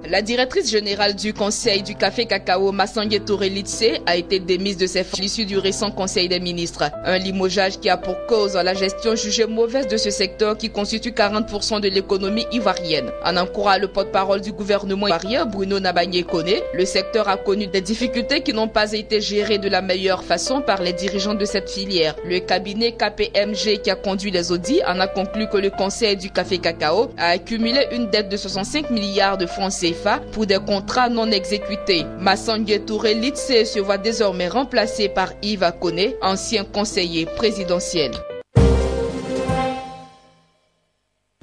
La directrice générale du Conseil du café cacao, Massangué Touré Litse, a été démise de ses fonctions à l'issue du récent Conseil des ministres. Un limogeage qui a pour cause la gestion jugée mauvaise de ce secteur qui constitue 40% de l'économie ivoirienne. En encourageant le porte-parole du gouvernement ivoirien, Bruno Nabagné-Koné, le secteur a connu des difficultés qui n'ont pas été gérées de la meilleure façon par les dirigeants de cette filière. Le cabinet KPMG qui a conduit les audits en a conclu que le Conseil du café cacao a accumulé une dette de 65 milliards de francs CFA pour des contrats non exécutés. Massangué Touré Litse se voit désormais remplacé par Yves Koné, ancien conseiller présidentiel.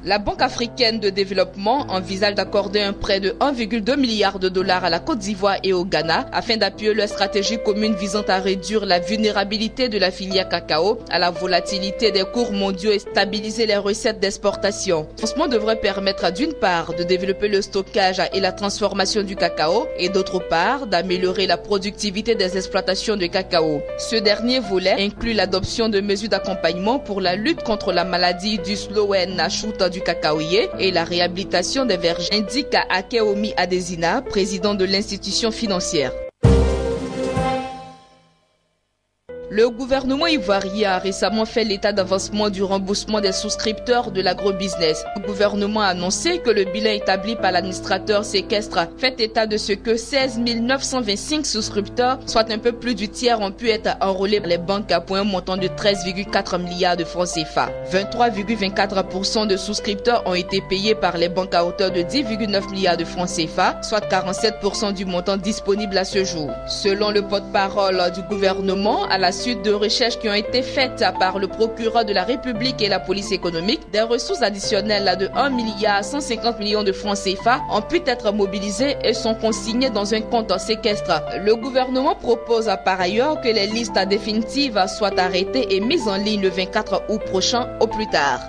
La Banque africaine de développement envisage d'accorder un prêt de 1,2 milliard de dollars à la Côte d'Ivoire et au Ghana afin d'appuyer leur stratégie commune visant à réduire la vulnérabilité de la filière cacao à la volatilité des cours mondiaux et stabiliser les recettes d'exportation. Ce financement devrait permettre d'une part de développer le stockage et la transformation du cacao et d'autre part d'améliorer la productivité des exploitations de cacao. Ce dernier volet inclut l'adoption de mesures d'accompagnement pour la lutte contre la maladie du slow and shoot du cacaoyer et la réhabilitation des vergers, indique Akeomi Adesina, président de l'institution financière. Le gouvernement ivoirien a récemment fait l'état d'avancement du remboursement des souscripteurs de l'agrobusiness. Le gouvernement a annoncé que le bilan établi par l'administrateur séquestre fait état de ce que 16 925 souscripteurs, soit un peu plus du tiers, ont pu être enrôlés par les banques pour un montant de 13,4 milliards de francs CFA. 23,24% de souscripteurs ont été payés par les banques à hauteur de 10,9 milliards de francs CFA, soit 47% du montant disponible à ce jour. Selon le porte-parole du gouvernement, à la suite de recherches qui ont été faites par le procureur de la République et la police économique, des ressources additionnelles de 1 milliard 150 millions de francs CFA ont pu être mobilisées et sont consignées dans un compte séquestre. Le gouvernement propose par ailleurs que les listes définitives soient arrêtées et mises en ligne le 24 août prochain au plus tard.